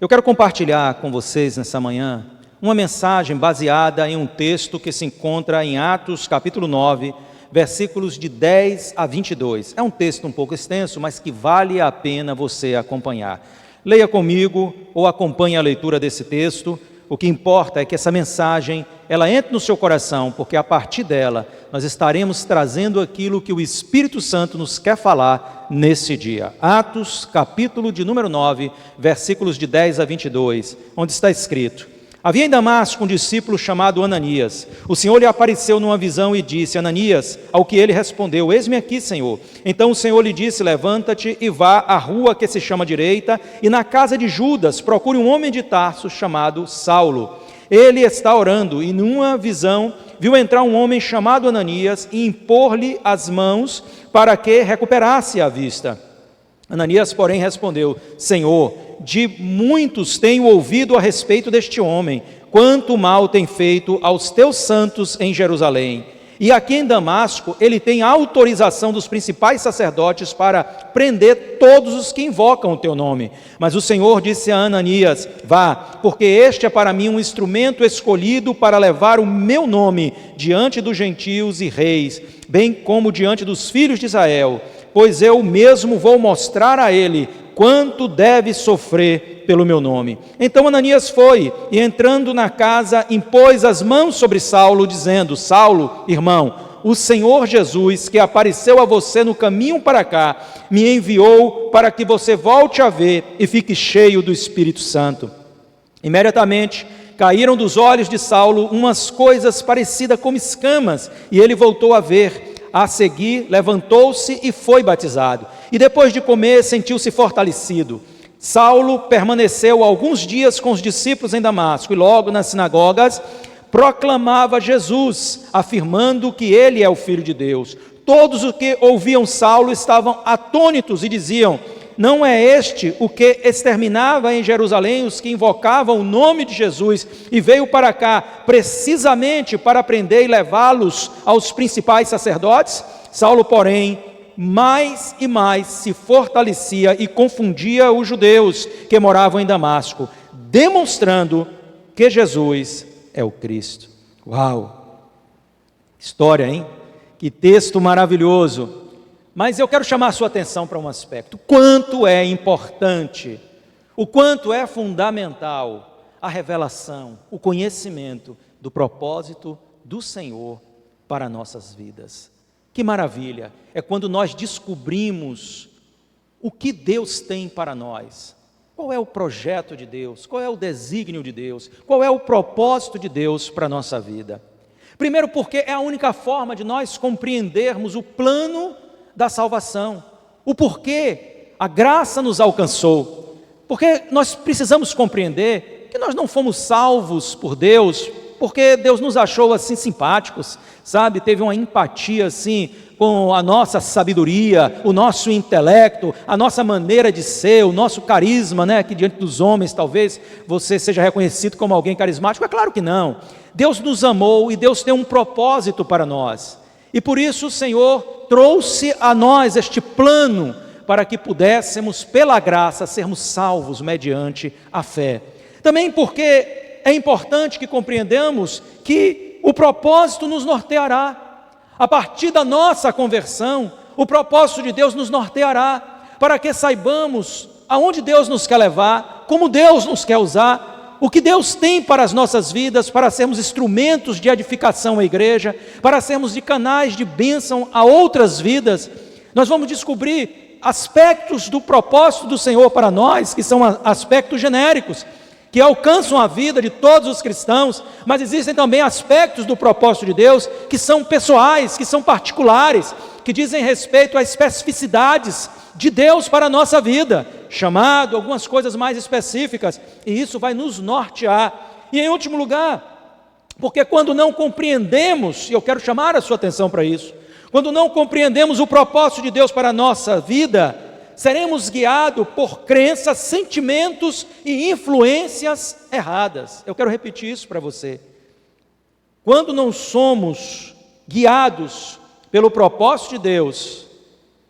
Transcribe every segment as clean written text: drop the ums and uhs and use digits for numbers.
Eu quero compartilhar com vocês nessa manhã uma mensagem baseada em um texto que se encontra em Atos capítulo 9, versículos de 10 a 22. É um texto um pouco extenso, mas que vale a pena você acompanhar. Leia comigo ou acompanhe a leitura desse texto. O que importa é que essa mensagem, ela entre no seu coração, porque a partir dela nós estaremos trazendo aquilo que o Espírito Santo nos quer falar nesse dia. Atos, capítulo de número 9, versículos de 10 a 22, onde está escrito: Havia em Damasco um discípulo chamado Ananias. O Senhor lhe apareceu numa visão e disse: Ananias, ao que ele respondeu: Eis-me aqui, Senhor. Então o Senhor lhe disse: Levanta-te e vá à rua que se chama Direita, e na casa de Judas procure um homem de Tarso chamado Saulo. Ele está orando, e numa visão viu entrar um homem chamado Ananias e impor-lhe as mãos para que recuperasse a vista. Ananias, porém, respondeu: Senhor, de muitos tenho ouvido a respeito deste homem, quanto mal tem feito aos teus santos em Jerusalém. E aqui em Damasco, ele tem autorização dos principais sacerdotes para prender todos os que invocam o teu nome. Mas o Senhor disse a Ananias: Vá, porque este é para mim um instrumento escolhido para levar o meu nome diante dos gentios e reis, bem como diante dos filhos de Israel, pois eu mesmo vou mostrar a ele quanto deve sofrer pelo meu nome. Então Ananias foi, e entrando na casa, impôs as mãos sobre Saulo, dizendo: Saulo, irmão, o Senhor Jesus, que apareceu a você no caminho para cá, me enviou para que você volte a ver e fique cheio do Espírito Santo. Imediatamente caíram dos olhos de Saulo umas coisas parecidas com escamas, e ele voltou a ver. A seguir, levantou-se e foi batizado. E depois de comer, sentiu-se fortalecido. Saulo permaneceu alguns dias com os discípulos em Damasco, e logo nas sinagogas proclamava Jesus, afirmando que ele é o Filho de Deus. Todos os que ouviam Saulo estavam atônitos e diziam: Não é este o que exterminava em Jerusalém os que invocavam o nome de Jesus e veio para cá precisamente para prender e levá-los aos principais sacerdotes? Saulo, porém, mais e mais se fortalecia e confundia os judeus que moravam em Damasco, demonstrando que Jesus é o Cristo. Uau! História, hein? Que texto maravilhoso! Mas eu quero chamar a sua atenção para um aspecto: quanto é importante, o quanto é fundamental a revelação, o conhecimento do propósito do Senhor para nossas vidas. Que maravilha é quando nós descobrimos o que Deus tem para nós. Qual é o projeto de Deus? Qual é o desígnio de Deus? Qual é o propósito de Deus para a nossa vida? Primeiro, porque é a única forma de nós compreendermos o plano da salvação, o porquê a graça nos alcançou. Porque nós precisamos compreender que nós não fomos salvos por Deus porque Deus nos achou assim simpáticos, sabe? Teve uma empatia assim com a nossa sabedoria, o nosso intelecto, a nossa maneira de ser, o nosso carisma, né? Que diante dos homens talvez você seja reconhecido como alguém carismático. É claro que não. Deus nos amou e Deus tem um propósito para nós. E por isso o Senhor trouxe a nós este plano para que pudéssemos, pela graça, sermos salvos mediante a fé. Também porque é importante que compreendamos que o propósito nos norteará. A partir da nossa conversão, o propósito de Deus nos norteará, para que saibamos aonde Deus nos quer levar, como Deus nos quer usar, o que Deus tem para as nossas vidas, para sermos instrumentos de edificação à igreja, para sermos de canais de bênção a outras vidas. Nós vamos descobrir aspectos do propósito do Senhor para nós, que são aspectos genéricos, que alcançam a vida de todos os cristãos, mas existem também aspectos do propósito de Deus que são pessoais, que são particulares, que dizem respeito a especificidades de Deus para a nossa vida, chamado, algumas coisas mais específicas, e isso vai nos nortear. E em último lugar, porque quando não compreendemos, e eu quero chamar a sua atenção para isso, quando não compreendemos o propósito de Deus para a nossa vida, seremos guiados por crenças, sentimentos e influências erradas. Eu quero repetir isso para você. Quando não somos guiados pelo propósito de Deus,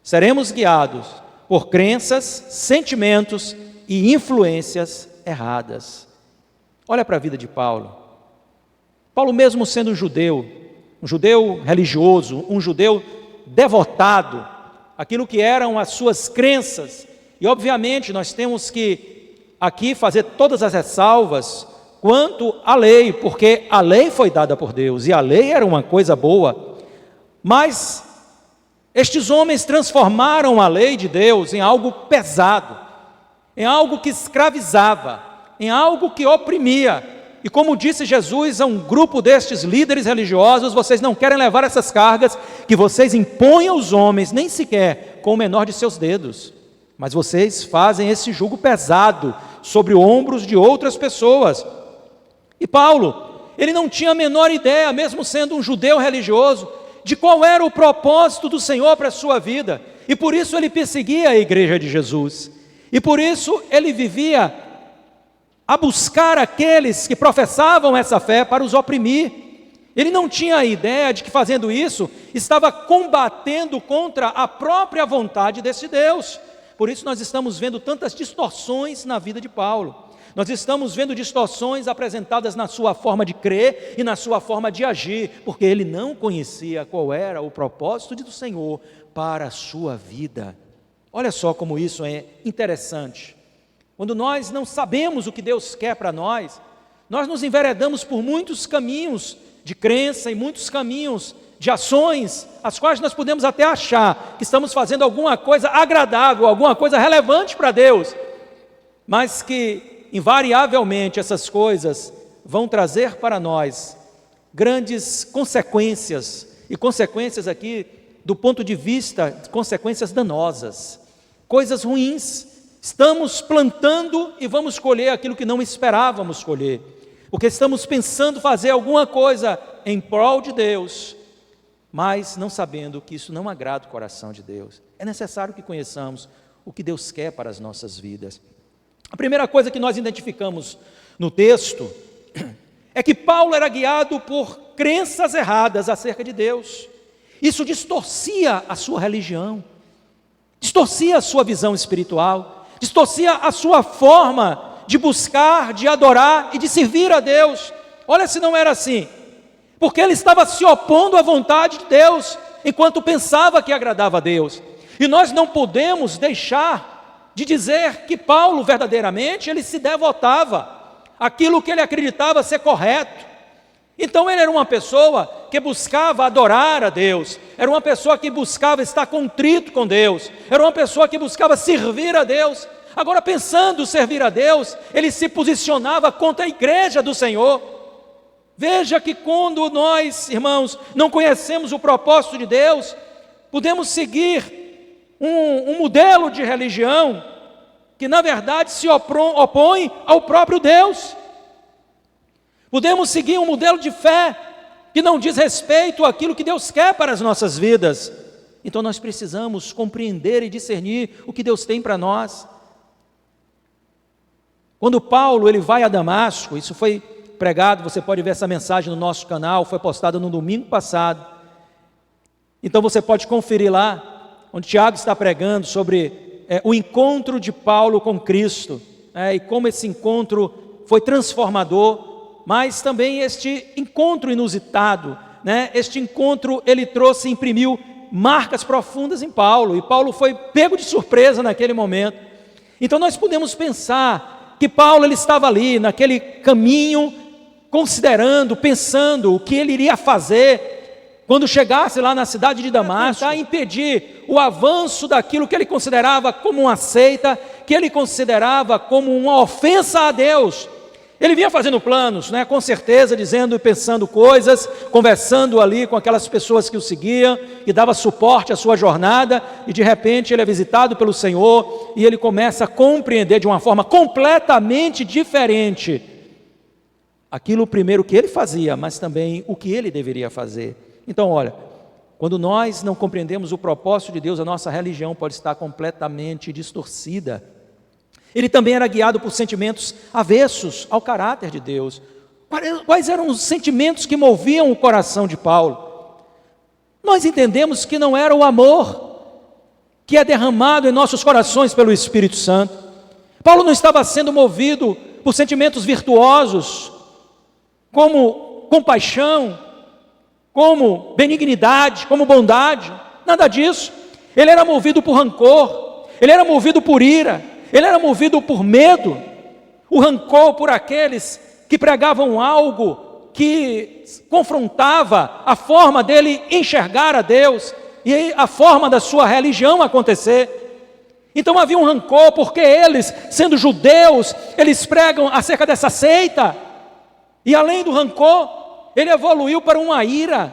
seremos guiados por crenças, sentimentos e influências erradas. Olha para a vida de Paulo. Paulo, mesmo sendo um judeu religioso, um judeu devotado, aquilo que eram as suas crenças, e obviamente nós temos que aqui fazer todas as ressalvas quanto à lei, porque a lei foi dada por Deus, e a lei era uma coisa boa, mas estes homens transformaram a lei de Deus em algo pesado, em algo que escravizava, em algo que oprimia. E como disse Jesus a um grupo destes líderes religiosos: vocês não querem levar essas cargas que vocês impõem aos homens, nem sequer com o menor de seus dedos, mas vocês fazem esse jugo pesado sobre ombros de outras pessoas. E Paulo, ele não tinha a menor ideia, mesmo sendo um judeu religioso, de qual era o propósito do Senhor para a sua vida, e por isso ele perseguia a igreja de Jesus, e por isso ele vivia a buscar aqueles que professavam essa fé para os oprimir. Ele não tinha a ideia de que fazendo isso, estava combatendo contra a própria vontade desse Deus. Por isso nós estamos vendo tantas distorções na vida de Paulo. Nós estamos vendo distorções apresentadas na sua forma de crer e na sua forma de agir, porque ele não conhecia qual era o propósito do Senhor para a sua vida. Olha só como isso é interessante. Quando nós não sabemos o que Deus quer para nós nos enveredamos por muitos caminhos de crença e muitos caminhos de ações, as quais nós podemos até achar que estamos fazendo alguma coisa agradável, alguma coisa relevante para Deus, mas que invariavelmente essas coisas vão trazer para nós grandes consequências, e consequências aqui do ponto de vista de consequências danosas, coisas ruins. Estamos plantando e vamos colher aquilo que não esperávamos colher, porque estamos pensando fazer alguma coisa em prol de Deus, mas não sabendo que isso não agrada o coração de Deus. É necessário que conheçamos o que Deus quer para as nossas vidas. A primeira coisa que nós identificamos no texto é que Paulo era guiado por crenças erradas acerca de Deus. Isso distorcia a sua religião, distorcia a sua visão espiritual, distorcia a sua forma de buscar, de adorar e de servir a Deus. Olha se não era assim, porque ele estava se opondo à vontade de Deus, enquanto pensava que agradava a Deus. E nós não podemos deixar de dizer que Paulo verdadeiramente ele se devotava àquilo que ele acreditava ser correto. Então ele era uma pessoa que buscava adorar a Deus, era uma pessoa que buscava estar contrito com Deus, era uma pessoa que buscava servir a Deus. Agora, pensando servir a Deus, ele se posicionava contra a igreja do Senhor. Veja que quando nós, irmãos, não conhecemos o propósito de Deus, podemos seguir um modelo de religião que na verdade se opõe ao próprio Deus. Podemos seguir um modelo de fé que não diz respeito àquilo que Deus quer para as nossas vidas. Então nós precisamos compreender e discernir o que Deus tem para nós. Quando Paulo ele vai a Damasco, isso foi pregado, você pode ver essa mensagem no nosso canal, foi postada no domingo passado. Então você pode conferir lá, onde Tiago está pregando sobre o encontro de Paulo com Cristo, e como esse encontro foi transformador. Mas também este encontro inusitado, este encontro ele trouxe, imprimiu marcas profundas em Paulo, e Paulo foi pego de surpresa naquele momento. Então nós podemos pensar que Paulo ele estava ali, naquele caminho, considerando, pensando o que ele iria fazer quando chegasse lá na cidade de Damasco, para impedir o avanço daquilo que ele considerava como uma seita, que ele considerava como uma ofensa a Deus. Ele vinha fazendo planos, com certeza, dizendo e pensando coisas, conversando ali com aquelas pessoas que o seguiam, que dava suporte à sua jornada, e de repente ele é visitado pelo Senhor, e ele começa a compreender de uma forma completamente diferente aquilo primeiro que ele fazia, mas também o que ele deveria fazer. Então olha, quando nós não compreendemos o propósito de Deus, a nossa religião pode estar completamente distorcida. Ele também era guiado por sentimentos avessos ao caráter de Deus. Quais eram os sentimentos que moviam o coração de Paulo? Nós entendemos que não era o amor que é derramado em nossos corações pelo Espírito Santo. Paulo não estava sendo movido por sentimentos virtuosos, como compaixão, como benignidade, como bondade, nada disso. Ele era movido por rancor, ele era movido por ira, ele era movido por medo. O rancor por aqueles que pregavam algo que confrontava a forma dele enxergar a Deus e a forma da sua religião acontecer. Então havia um rancor, porque eles, sendo judeus, eles pregam acerca dessa seita. E além do rancor, ele evoluiu para uma ira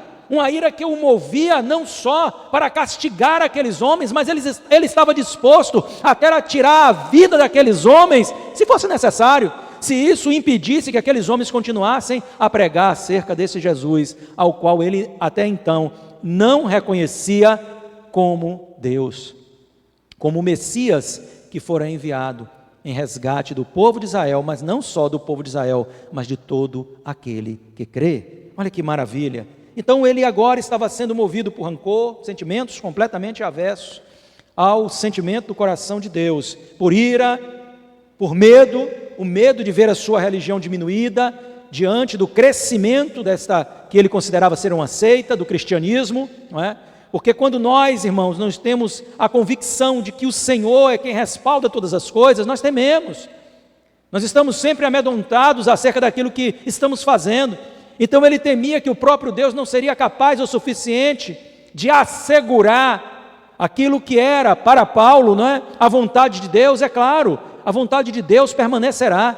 que o movia não só para castigar aqueles homens, mas ele estava disposto até a tirar a vida daqueles homens, se fosse necessário, se isso impedisse que aqueles homens continuassem a pregar acerca desse Jesus, ao qual ele até então não reconhecia como Deus, como o Messias que fora enviado em resgate do povo de Israel, mas não só do povo de Israel, mas de todo aquele que crê. Olha que maravilha! Então ele agora estava sendo movido por rancor, sentimentos completamente avessos ao sentimento do coração de Deus, por ira, por medo, o medo de ver a sua religião diminuída, diante do crescimento desta, que ele considerava ser uma seita, do cristianismo, não é? Porque quando nós, irmãos, nós temos a convicção de que o Senhor é quem respalda todas as coisas, nós tememos, nós estamos sempre amedrontados acerca daquilo que estamos fazendo. Então ele temia que o próprio Deus não seria capaz o suficiente de assegurar aquilo que era para Paulo, não é? A vontade de Deus, é claro, a vontade de Deus permanecerá.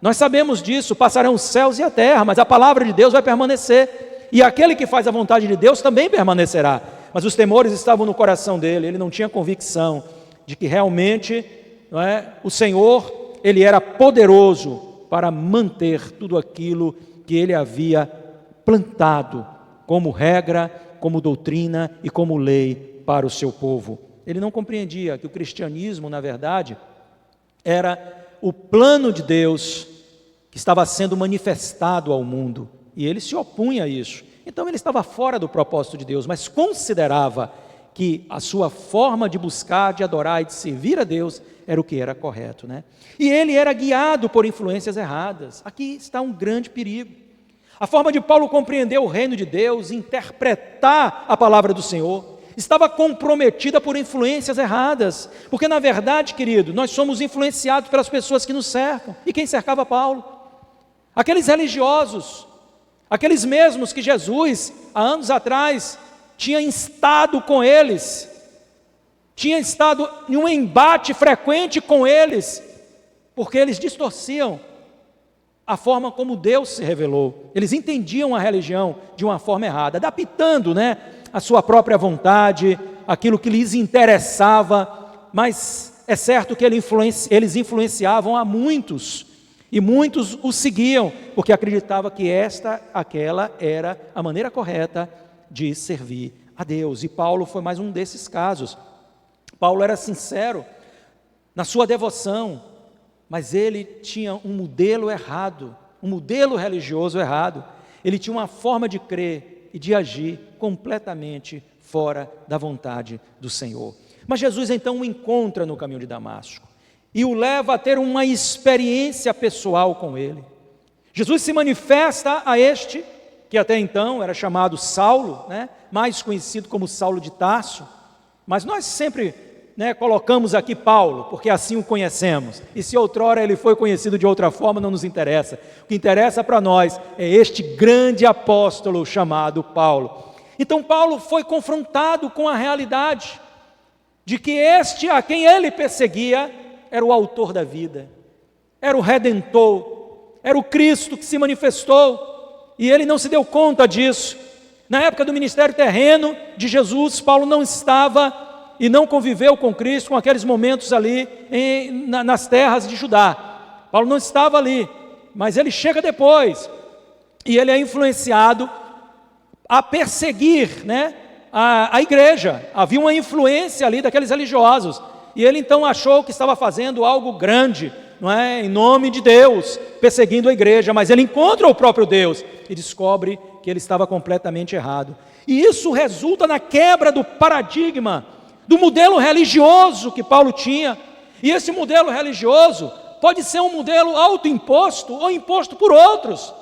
Nós sabemos disso, passarão os céus e a terra, mas a palavra de Deus vai permanecer. E aquele que faz a vontade de Deus também permanecerá. Mas os temores estavam no coração dele, ele não tinha convicção de que realmente, não é, o Senhor, ele era poderoso para manter tudo aquilo que ele havia plantado como regra, como doutrina e como lei para o seu povo. Ele não compreendia que o cristianismo, na verdade, era o plano de Deus que estava sendo manifestado ao mundo, e ele se opunha a isso. Então ele estava fora do propósito de Deus, mas considerava que a sua forma de buscar, de adorar e de servir a Deus era o que era correto, né? E ele era guiado por influências erradas. Aqui está um grande perigo. A forma de Paulo compreender o reino de Deus, interpretar a palavra do Senhor, estava comprometida por influências erradas, porque na verdade, querido, nós somos influenciados pelas pessoas que nos cercam. E quem cercava Paulo? Aqueles religiosos, aqueles mesmos que Jesus, há anos atrás, tinha estado com eles, tinha estado em um embate frequente com eles, porque eles distorciam a forma como Deus se revelou. Eles entendiam a religião de uma forma errada, adaptando, né, a sua própria vontade, aquilo que lhes interessava, mas é certo que eles influenciavam a muitos, e muitos os seguiam, porque acreditavam que aquela era a maneira correta de servir a Deus. E Paulo foi mais um desses casos. Paulo era sincero na sua devoção, mas ele tinha um modelo errado, um modelo religioso errado. Ele tinha uma forma de crer e de agir completamente fora da vontade do Senhor. Mas Jesus então o encontra no caminho de Damasco e o leva a ter uma experiência pessoal com ele. Jesus se manifesta a este, que até então era chamado Saulo, né, mais conhecido como Saulo de Tarso, mas nós sempre, né, colocamos aqui Paulo, porque assim o conhecemos, e se outrora ele foi conhecido de outra forma, não nos interessa. O que interessa para nós é este grande apóstolo chamado Paulo. Então Paulo foi confrontado com a realidade de que este a quem ele perseguia era o autor da vida, era o Redentor, era o Cristo que se manifestou, e ele não se deu conta disso. Na época do ministério terreno de Jesus, Paulo não estava e não conviveu com Cristo, com aqueles momentos ali nas terras de Judá. Paulo não estava ali, mas ele chega depois, e ele é influenciado a perseguir, né, a igreja. Havia uma influência ali daqueles religiosos, e ele então achou que estava fazendo algo grande, não é, em nome de Deus, perseguindo a igreja, mas ele encontra o próprio Deus e descobre que ele estava completamente errado. E isso resulta na quebra do paradigma, do modelo religioso que Paulo tinha. E esse modelo religioso pode ser um modelo autoimposto ou imposto por outros.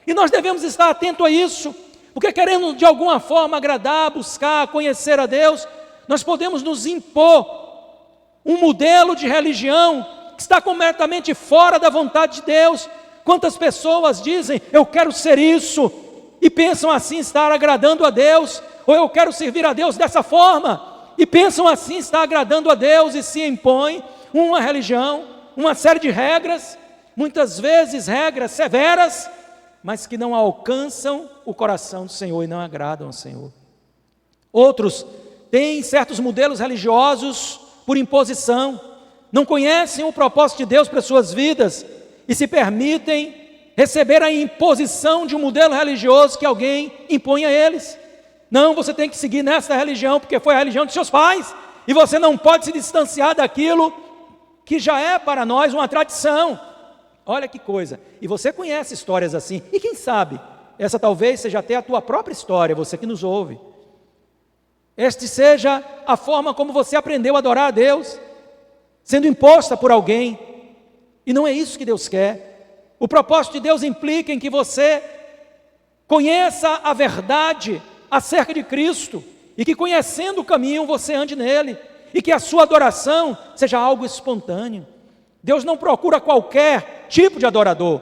E nós devemos estar atentos a isso, porque querendo de alguma forma agradar, buscar, conhecer a Deus, nós podemos nos impor um modelo de religião que está completamente fora da vontade de Deus. Quantas pessoas dizem, eu quero ser isso, e pensam assim estar agradando a Deus, ou eu quero servir a Deus dessa forma, e pensam assim estar agradando a Deus, e se impõem uma religião, uma série de regras, muitas vezes regras severas, mas que não alcançam o coração do Senhor e não agradam ao Senhor. Outros têm certos modelos religiosos por imposição, não conhecem o propósito de Deus para suas vidas e se permitem receber a imposição de um modelo religioso que alguém impõe a eles. Não, você tem que seguir nessa religião porque foi a religião de seus pais e você não pode se distanciar daquilo que já é para nós uma tradição. Olha que coisa, e você conhece histórias assim, e quem sabe, essa talvez seja até a tua própria história, você que nos ouve. Este seja a forma como você aprendeu a adorar a Deus, sendo imposta por alguém, e não é isso que Deus quer. O propósito de Deus implica em que você conheça a verdade acerca de Cristo, e que conhecendo o caminho você ande nele, e que a sua adoração seja algo espontâneo. Deus não procura qualquer tipo de adorador,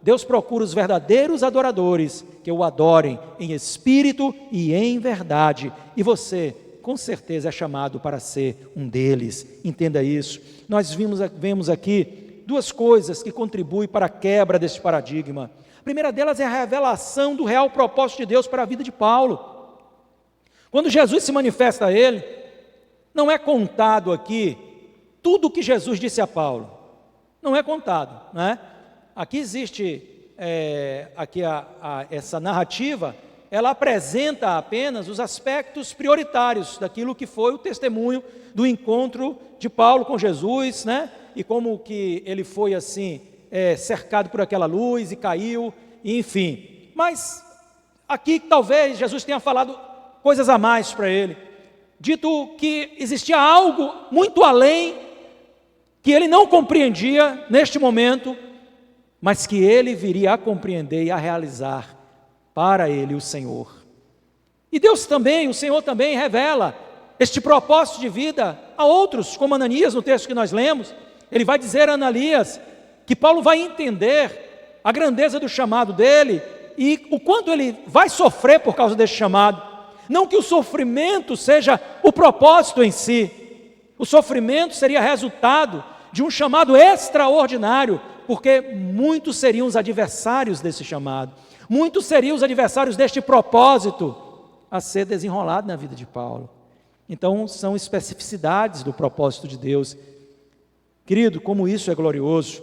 Deus procura os verdadeiros adoradores, que o adorem em espírito e em verdade, e você, com certeza, é chamado para ser um deles, entenda isso. Nós vemos aqui duas coisas que contribuem para a quebra desse paradigma. A primeira delas é a revelação do real propósito de Deus para a vida de Paulo. Quando Jesus se manifesta a ele, não é contado aqui tudo o que Jesus disse a Paulo. Não é contado, né? Aqui existe, essa narrativa, ela apresenta apenas os aspectos prioritários daquilo que foi o testemunho do encontro de Paulo com Jesus, né? E como que ele foi assim, cercado por aquela luz e caiu, enfim. Mas aqui talvez Jesus tenha falado coisas a mais para ele, dito que existia algo muito além que ele não compreendia neste momento, mas que ele viria a compreender e a realizar para ele o Senhor. E Deus também, o Senhor também revela este propósito de vida a outros, como Ananias no texto que nós lemos. Ele vai dizer a Ananias que Paulo vai entender a grandeza do chamado dele e o quanto ele vai sofrer por causa deste chamado. Não que o sofrimento seja o propósito em si, o sofrimento seria resultado de um chamado extraordinário, porque muitos seriam os adversários desse chamado, muitos seriam os adversários deste propósito a ser desenrolado na vida de Paulo. Então, são especificidades do propósito de Deus. Querido, como isso é glorioso.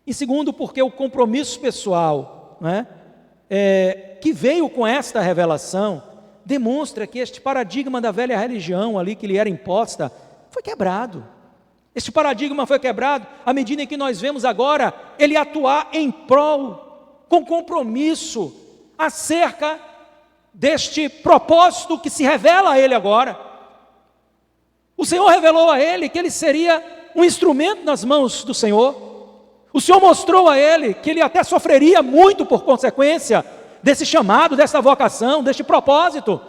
E segundo, porque o compromisso pessoal, né, que veio com esta revelação, demonstra que este paradigma da velha religião ali que lhe era imposta foi quebrado. Este paradigma foi quebrado à medida em que nós vemos agora ele atuar em prol, com compromisso, acerca deste propósito que se revela a ele agora. O Senhor revelou a ele que ele seria um instrumento nas mãos do Senhor. O Senhor mostrou a ele que ele até sofreria muito por consequência desse chamado, dessa vocação, deste propósito.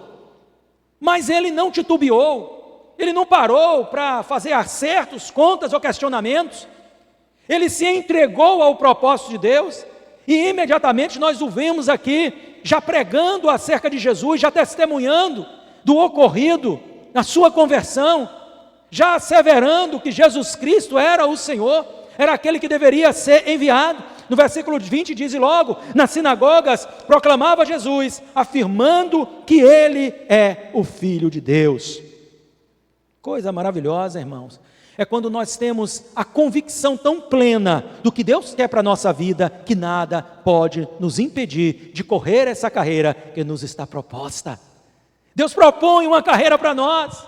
Mas ele não titubeou, ele não parou para fazer acertos, contas ou questionamentos. Ele se entregou ao propósito de Deus e imediatamente nós o vemos aqui, já pregando acerca de Jesus, já testemunhando do ocorrido na sua conversão, já asseverando que Jesus Cristo era o Senhor, era aquele que deveria ser enviado. No versículo 20 diz: e logo nas sinagogas proclamava Jesus, afirmando que ele é o Filho de Deus. Coisa maravilhosa, irmãos, é quando nós temos a convicção tão plena do que Deus quer para a nossa vida, que nada pode nos impedir de correr essa carreira que nos está proposta. Deus propõe uma carreira para nós,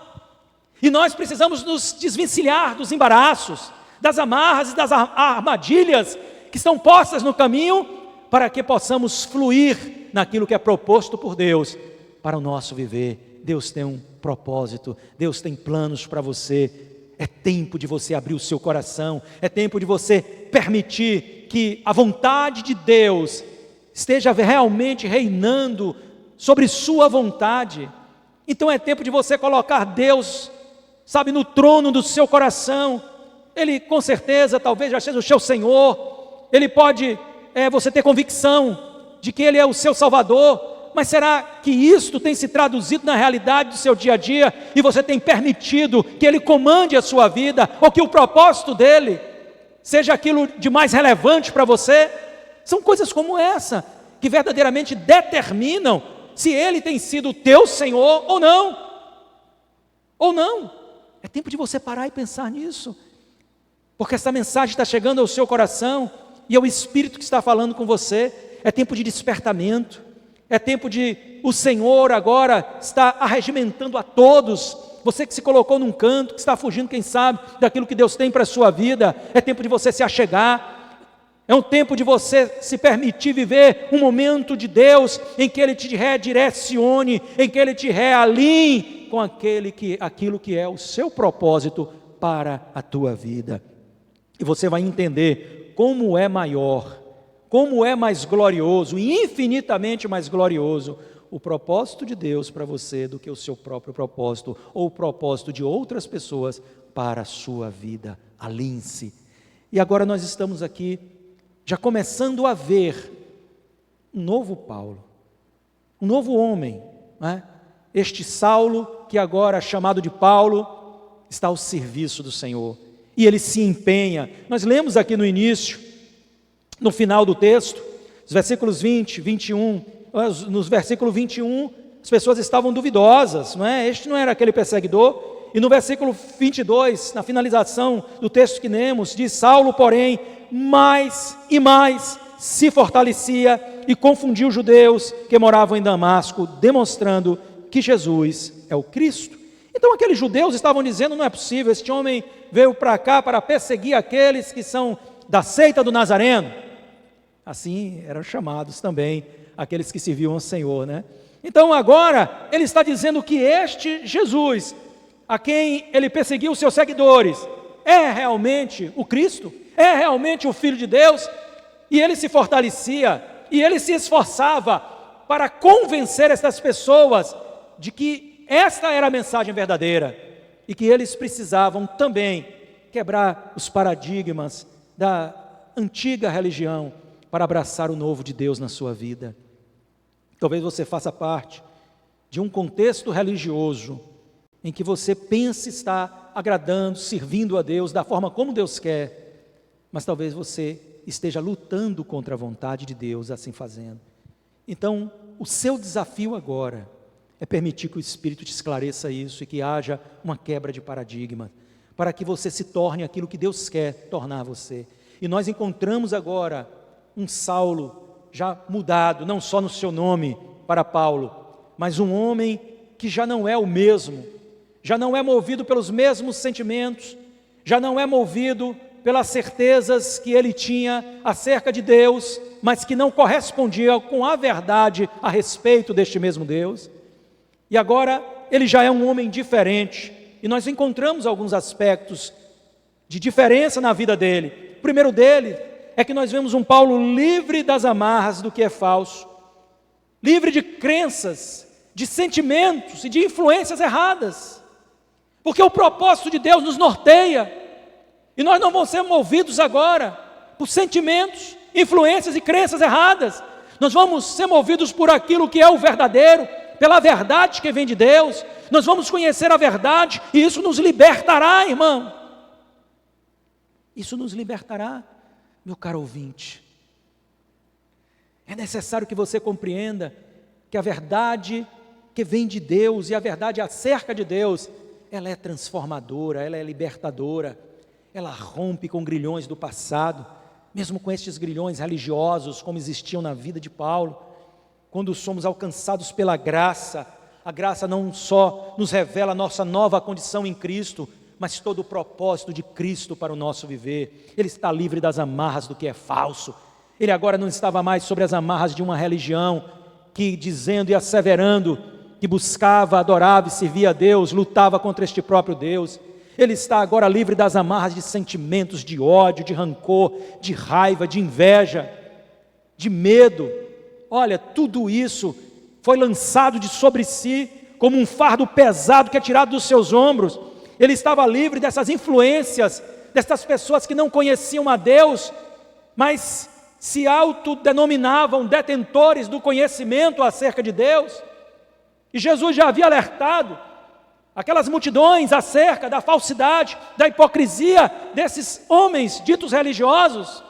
e nós precisamos nos desvencilhar dos embaraços, das amarras e das armadilhas que estão postas no caminho, para que possamos fluir naquilo que é proposto por Deus para o nosso viver. Deus tem um propósito, Deus tem planos para você, É tempo de você abrir o seu coração, é tempo de você permitir que a vontade de Deus esteja realmente reinando sobre sua vontade. Então é tempo de você colocar Deus, sabe, no trono do seu coração. Ele com certeza talvez já seja o seu Senhor, Ele pode você ter convicção de que Ele é o seu Salvador, mas será que isto tem se traduzido na realidade do seu dia a dia, e você tem permitido que Ele comande a sua vida, ou que o propósito dEle seja aquilo de mais relevante para você? São coisas como essa, que verdadeiramente determinam se Ele tem sido o teu Senhor ou não. Ou não. É tempo de você parar e pensar nisso, porque essa mensagem está chegando ao seu coração, e é o Espírito que está falando com você. É tempo de despertamento, é tempo de o Senhor agora está arregimentando a todos. Você que se colocou num canto, que está fugindo, quem sabe, daquilo que Deus tem para a sua vida, é tempo de você se achegar, é um tempo de você se permitir viver um momento de Deus, em que Ele te redirecione, em que Ele te realinhe com aquilo que é o seu propósito para a tua vida. E você vai entender como é maior, como é mais glorioso, infinitamente mais glorioso, o propósito de Deus para você do que o seu próprio propósito, ou o propósito de outras pessoas para a sua vida. Alinhe-se. E agora nós estamos aqui, já começando a ver um novo Paulo, um novo homem, né? Este Saulo, que agora chamado de Paulo, está ao serviço do Senhor, e ele se empenha. Nós lemos aqui no início, no final do texto, os versículos 20, 21, nos versículos 21, as pessoas estavam duvidosas, não é? Este não era aquele perseguidor. E no versículo 22, na finalização do texto que lemos, diz: Saulo, porém, mais e mais se fortalecia e confundia os judeus que moravam em Damasco, demonstrando que Jesus é o Cristo. Então aqueles judeus estavam dizendo: não é possível, este homem veio para cá para perseguir aqueles que são da seita do Nazareno. Assim eram chamados também aqueles que serviam ao Senhor, né? Então agora ele está dizendo que este Jesus, a quem ele perseguiu os seus seguidores, é realmente o Cristo, é realmente o Filho de Deus. E ele se fortalecia, e ele se esforçava para convencer essas pessoas de que esta era a mensagem verdadeira, e que eles precisavam também quebrar os paradigmas da antiga religião para abraçar o novo de Deus na sua vida. Talvez você faça parte de um contexto religioso em que você pense estar agradando, servindo a Deus da forma como Deus quer, mas talvez você esteja lutando contra a vontade de Deus assim fazendo. Então, o seu desafio agora é permitir que o Espírito te esclareça isso e que haja uma quebra de paradigma, para que você se torne aquilo que Deus quer tornar você. E nós encontramos agora um Saulo já mudado, não só no seu nome para Paulo, mas um homem que já não é o mesmo, já não é movido pelos mesmos sentimentos, já não é movido pelas certezas que ele tinha acerca de Deus, mas que não correspondiam com a verdade a respeito deste mesmo Deus. E agora ele já é um homem diferente, e nós encontramos alguns aspectos de diferença na vida dele. O primeiro dele é que nós vemos um Paulo livre das amarras do que é falso, livre de crenças, de sentimentos e de influências erradas, porque o propósito de Deus nos norteia, e nós não vamos ser movidos agora por sentimentos, influências e crenças erradas. Nós vamos ser movidos por aquilo que é o verdadeiro, pela verdade que vem de Deus. Nós vamos conhecer a verdade, e isso nos libertará, irmão. Isso nos libertará, meu caro ouvinte. É necessário que você compreenda que a verdade que vem de Deus e a verdade acerca de Deus, ela é transformadora, ela é libertadora, ela rompe com grilhões do passado, mesmo com estes grilhões religiosos como existiam na vida de Paulo. Quando somos alcançados pela graça, a graça não só nos revela a nossa nova condição em Cristo, mas todo o propósito de Cristo para o nosso viver. Ele está livre das amarras do que é falso. Ele agora não estava mais sobre as amarras de uma religião que, dizendo e asseverando que buscava, adorava e servia a Deus, lutava contra este próprio Deus. Ele está agora livre das amarras de sentimentos de ódio, de rancor, de raiva, de inveja, de medo. Olha, tudo isso foi lançado de sobre si como um fardo pesado que é tirado dos seus ombros. Ele estava livre dessas influências, dessas pessoas que não conheciam a Deus, mas se autodenominavam detentores do conhecimento acerca de Deus. E Jesus já havia alertado aquelas multidões acerca da falsidade, da hipocrisia desses homens ditos religiosos.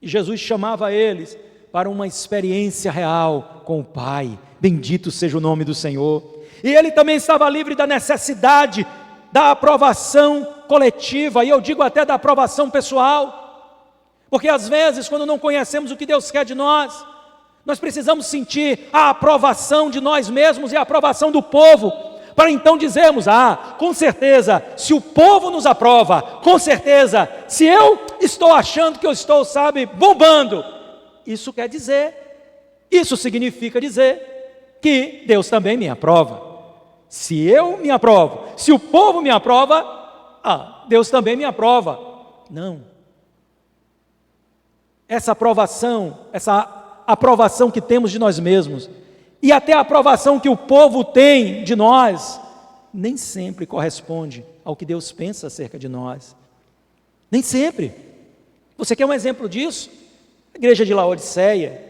E Jesus chamava eles para uma experiência real com o Pai. Bendito seja o nome do Senhor. E ele também estava livre da necessidade da aprovação coletiva, e eu digo até da aprovação pessoal, porque às vezes, quando não conhecemos o que Deus quer de nós, nós precisamos sentir a aprovação de nós mesmos e a aprovação do povo, para então dizermos, com certeza, se o povo nos aprova, com certeza, se eu estou achando que eu estou, bombando, isso significa dizer que Deus também me aprova. Se eu me aprovo, se o povo me aprova, Deus também me aprova. Não. Essa aprovação que temos de nós mesmos, e até a aprovação que o povo tem de nós, nem sempre corresponde ao que Deus pensa acerca de nós. Nem sempre. Você quer um exemplo disso? A igreja de Laodiceia.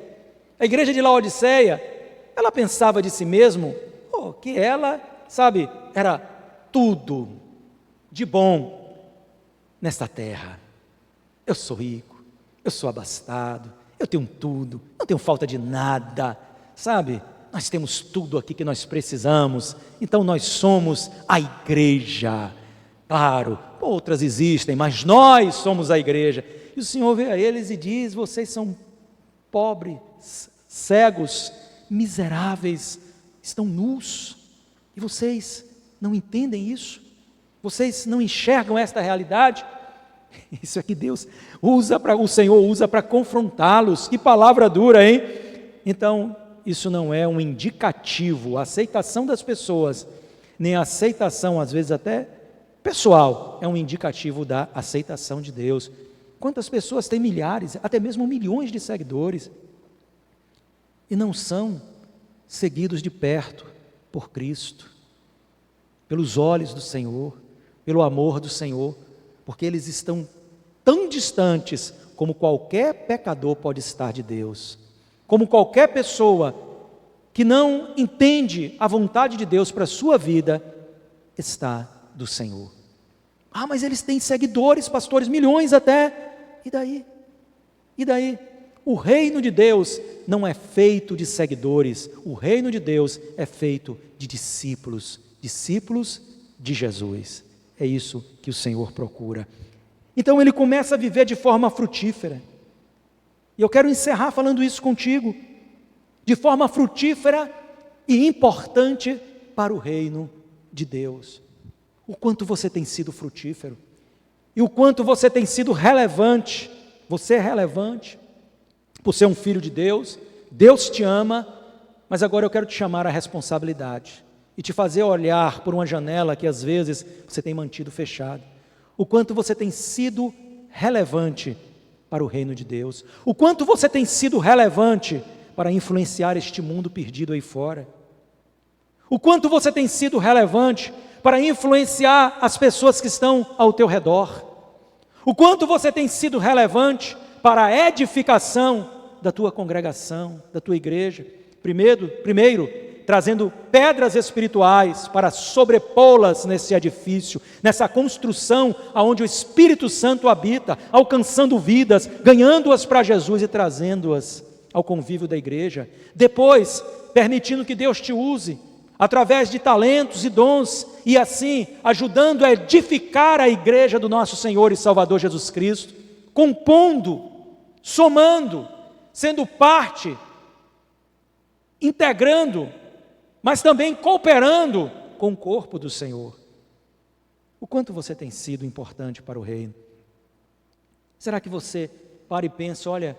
A igreja de Laodiceia, ela pensava de si mesma que ela, era tudo de bom nesta terra. Eu sou rico, eu sou abastado, eu tenho tudo, não tenho falta de nada, nós temos tudo aqui que nós precisamos, então nós somos a igreja. Claro, outras existem, mas nós somos a igreja. E o Senhor vê a eles e diz: vocês são pobres, cegos, miseráveis, estão nus, e vocês não entendem isso? Vocês não enxergam esta realidade? Isso é que o Senhor usa para confrontá-los. Que palavra dura, hein? Então, isso não é um indicativo, a aceitação das pessoas, nem a aceitação, às vezes até pessoal, é um indicativo da aceitação de Deus. Quantas pessoas têm milhares, até mesmo milhões de seguidores, e não são seguidos de perto por Cristo, pelos olhos do Senhor, pelo amor do Senhor, porque eles estão tão distantes como qualquer pecador pode estar de Deus, como qualquer pessoa que não entende a vontade de Deus para a sua vida está do Senhor. Mas eles têm seguidores, pastores, milhões até, e daí? E daí? O reino de Deus não é feito de seguidores, o reino de Deus é feito de discípulos, discípulos de Jesus. É isso que o Senhor procura. Então ele começa a viver de forma frutífera. E eu quero encerrar falando isso contigo. De forma frutífera e importante para o reino de Deus. O quanto você tem sido frutífero. E o quanto você tem sido relevante. Você é relevante por ser um filho de Deus. Deus te ama, mas agora eu quero te chamar à responsabilidade e te fazer olhar por uma janela que às vezes você tem mantido fechada. O quanto você tem sido relevante para o reino de Deus. O quanto você tem sido relevante para influenciar este mundo perdido aí fora. O quanto você tem sido relevante para influenciar as pessoas que estão ao teu redor. O quanto você tem sido relevante para a edificação da tua congregação, da tua igreja. Primeiro, trazendo pedras espirituais para sobrepô-las nesse edifício, nessa construção aonde o Espírito Santo habita, alcançando vidas, ganhando-as para Jesus e trazendo-as ao convívio da igreja. Depois, permitindo que Deus te use através de talentos e dons, e assim ajudando a edificar a igreja do nosso Senhor e Salvador Jesus Cristo, compondo, somando, sendo parte, integrando, mas também cooperando com o corpo do Senhor. O quanto você tem sido importante para o reino? Será que você para e pensa, olha,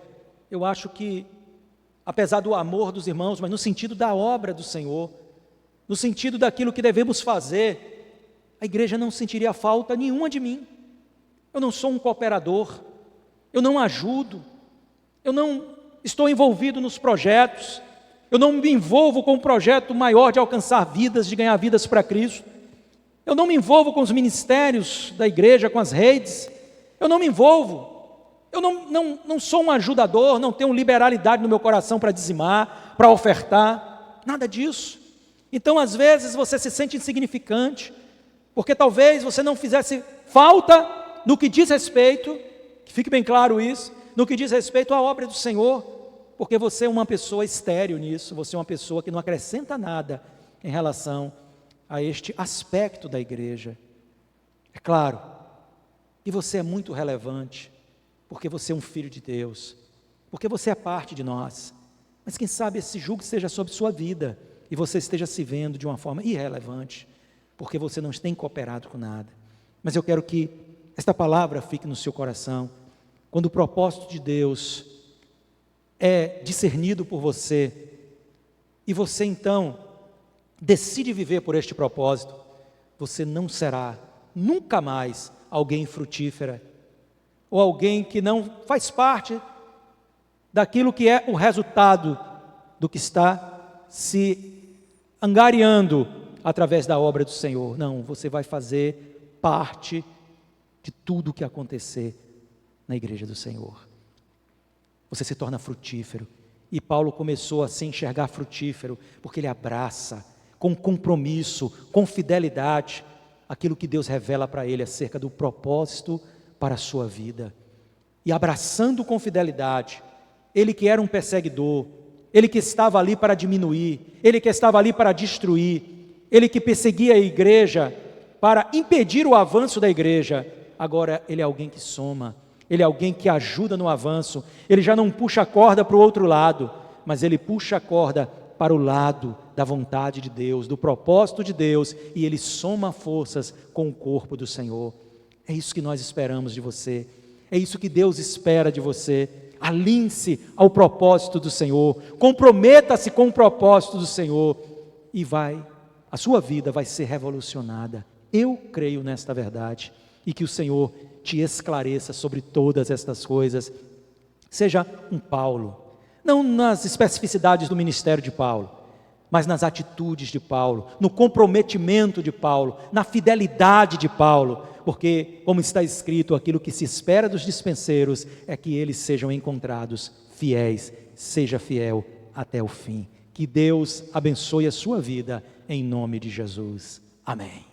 eu acho que, apesar do amor dos irmãos, mas no sentido da obra do Senhor, no sentido daquilo que devemos fazer, a igreja não sentiria falta nenhuma de mim. Eu não sou um cooperador, eu não ajudo, eu não estou envolvido nos projetos, eu não me envolvo com um projeto maior de alcançar vidas, de ganhar vidas para Cristo. Eu não me envolvo com os ministérios da igreja, com as redes. Eu não me envolvo. Eu não sou um ajudador, não tenho liberalidade no meu coração para dizimar, para ofertar, nada disso. Então, às vezes, você se sente insignificante, porque talvez você não fizesse falta no que diz respeito, que fique bem claro isso, no que diz respeito à obra do Senhor, porque você é uma pessoa estéril nisso, você é uma pessoa que não acrescenta nada em relação a este aspecto da igreja. É claro que você é muito relevante, porque você é um filho de Deus, porque você é parte de nós, mas quem sabe esse jugo seja sobre sua vida, e você esteja se vendo de uma forma irrelevante, porque você não tem cooperado com nada. Mas eu quero que esta palavra fique no seu coração, quando o propósito de Deus é discernido por você, e você então decide viver por este propósito, você não será nunca mais alguém frutífera, ou alguém que não faz parte daquilo que é o resultado do que está se angariando através da obra do Senhor. Não, você vai fazer parte de tudo o que acontecer na igreja do Senhor. Você se torna frutífero, e Paulo começou a se enxergar frutífero, porque ele abraça com compromisso, com fidelidade, aquilo que Deus revela para ele acerca do propósito para a sua vida. E abraçando com fidelidade, ele que era um perseguidor, ele que estava ali para diminuir, ele que estava ali para destruir, ele que perseguia a igreja para impedir o avanço da igreja, agora ele é alguém que soma, ele é alguém que ajuda no avanço, ele já não puxa a corda para o outro lado, mas ele puxa a corda para o lado da vontade de Deus, do propósito de Deus, e ele soma forças com o corpo do Senhor. É isso que nós esperamos de você, é isso que Deus espera de você. Alinhe-se ao propósito do Senhor, comprometa-se com o propósito do Senhor, e a sua vida vai ser revolucionada. Eu creio nesta verdade, e que o Senhor te esclareça sobre todas estas coisas. Seja um Paulo, não nas especificidades do ministério de Paulo, mas nas atitudes de Paulo, no comprometimento de Paulo, na fidelidade de Paulo, porque, como está escrito, aquilo que se espera dos dispenseiros é que eles sejam encontrados fiéis. Seja fiel até o fim. Que Deus abençoe a sua vida, em nome de Jesus. Amém.